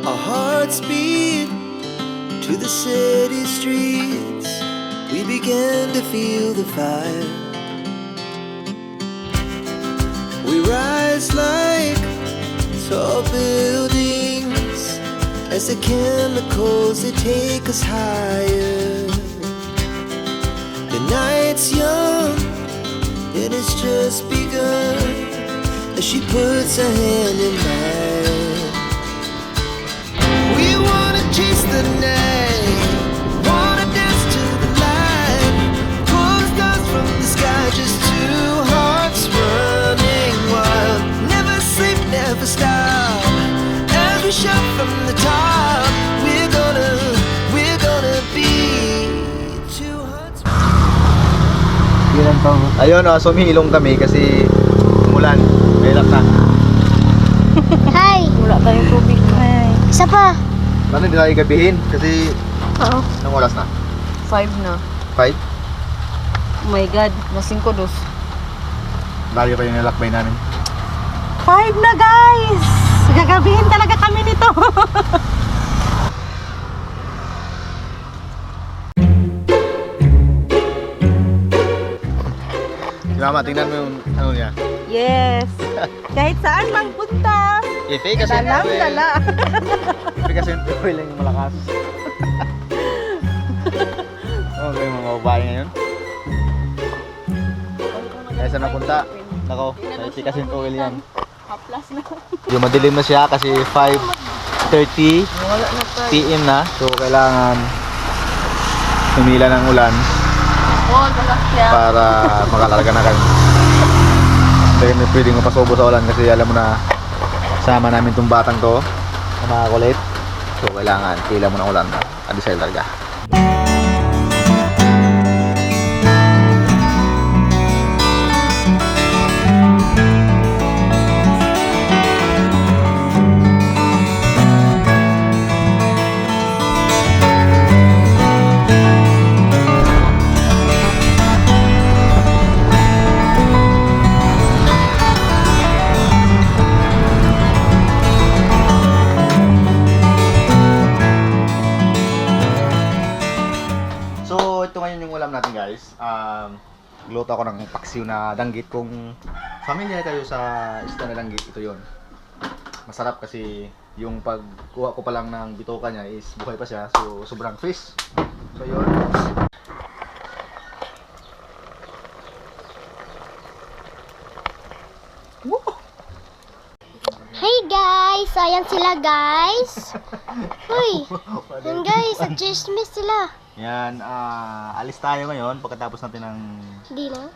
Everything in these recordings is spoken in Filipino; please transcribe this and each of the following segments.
Our hearts beat to the city streets. We began to feel the fire. We rise like tall buildings as the chemicals they take us higher. The night's young and it's just begun as she puts her hand in mine. We wanna chase the night, wanna dance to the light, pull the stars from the sky, just two hearts running wild. Never sleep, never stop, as we shout from the top. We're gonna be two hearts. Ayun, sumilong kami kasi umulan. Mahirap na. Hi! Wala tayong tubig. Ay. Isa pa! Paano hindi tayo gabihin? Kasi Oo. anong oras na? 5 na. 5? Oh my God. Na 5-2. Lagi pa yung nilakbay namin. 5 na guys! Gagabihin talaga kami nito. Si Mama, tingnan mo yung ano niya. Yes. Kahit saan mang punta. Fake kasi yung Dalang oil. dala. Fake kasi yung oil yung malakas. Okay, mga babae ngayon. Kaya saan napunta? Nako, may kasi yung oil yan. Haplas na. Yung madilim na siya kasi 5:30 Wala na tayo. PM na. So kailangan humila ng ulan Oh, dalas siya. para makalarga na kami. Hindi kami pwedeng mapasubo sa ulan kasi alam mo na sama namin tong batang to na makakulit. So kailangan tila mo ng ulan na adisay talaga. Ito ngayon yung ulam natin guys. Gluto ako ng paksiw na danggit. Kung familiar kayo sa isda na danggit, ito yon. Masarap kasi yung pagkuha ko pa lang ng bitoka niya is buhay pa siya. So sobrang fresh. So yun. Hey guys! Ayan sila guys! Uy! Yan guys, sa chismis sila. Yan, alis tayo ngayon pagkatapos natin ng Dinner?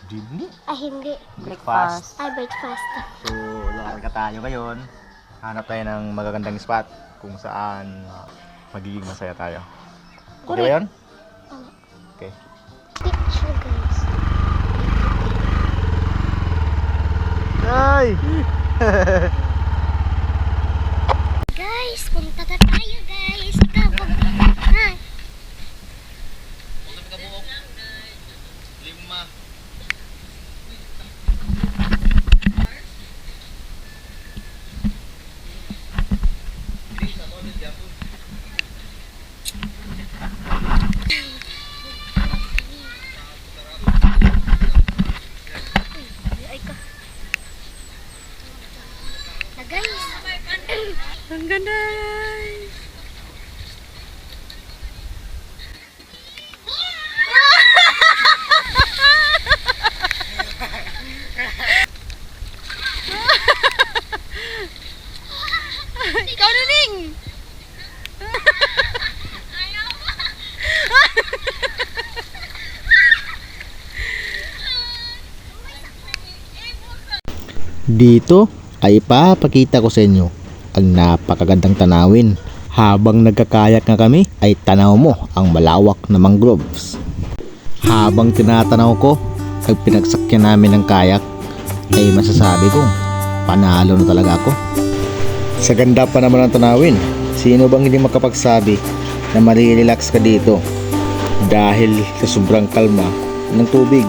dinner. Hindi. Breakfast. Ay, breakfast. So, lalakad tayo ngayon. Hanap tayo ng magagandang spot kung saan magiging masaya tayo. Okay ba yun? Okay. Picture guys. Ay! Guys, punta na tayo guys. Kapag... Ha? Ay ka. Na guys. Ang ganda guys. Ikaw na Ning! Dito ay ipapakita ko sa inyo ang napakagandang tanawin. Habang nagkakayak nga kami ay tanaw mo ang malawak na mangroves. Habang tinatanaw ko ang pinagsakyan namin ng kayak ay masasabi ko panalo na talaga ako. Sa ganda pa naman ng tanawin, sino bang hindi makapagsabi na marirelax ka dito dahil sa sobrang kalma ng tubig.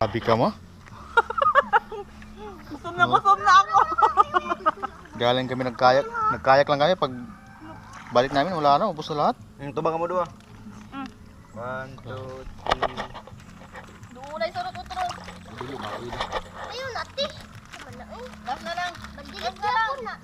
Sabi ka mo? Gutom na ako. Galing kami nagkayak. Nagkayak lang kami. Pag balik namin, wala na. Ubus na lahat. Yung tubang mo doon. 1, 2, 3. Dulay sa rototro. Ayun, ate. Gas na lang. Magdilig na lang.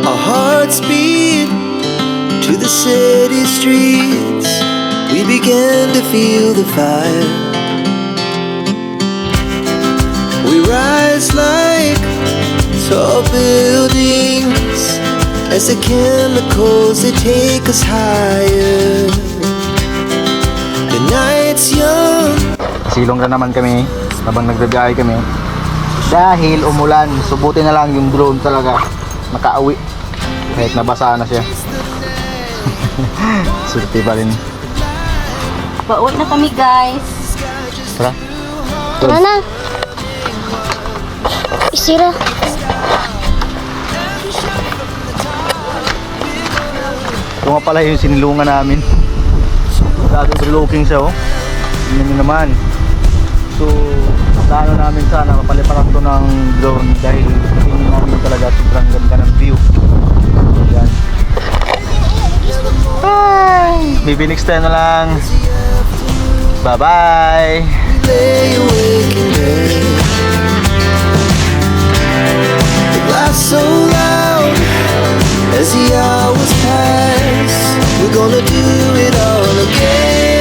Our hearts beat to the city streets. We began to feel the fire. We rise like tall buildings as the chemicals they take us higher. The night's young. Silong na naman kami habang nagbibiyahe kami. Dahil umulan, subutin na lang yung drone talaga. Nakauwi. Kahit nabasa na siya. Surti pa rin. Pauwi na kami guys. Tara. Tara na. Isira. Ito nga pala yung sinilungan namin. Dati overlooking siya oh. Tingnan nyo naman. So, plano namin sana mapaliparan to ng drone dahil tingin namin talaga sobrang ganda ng view. Yan. Bye! Maybe next time na lang. Bye-bye! Lay awake in bed. The laugh so loud as the hours pass. We're gonna do it all again.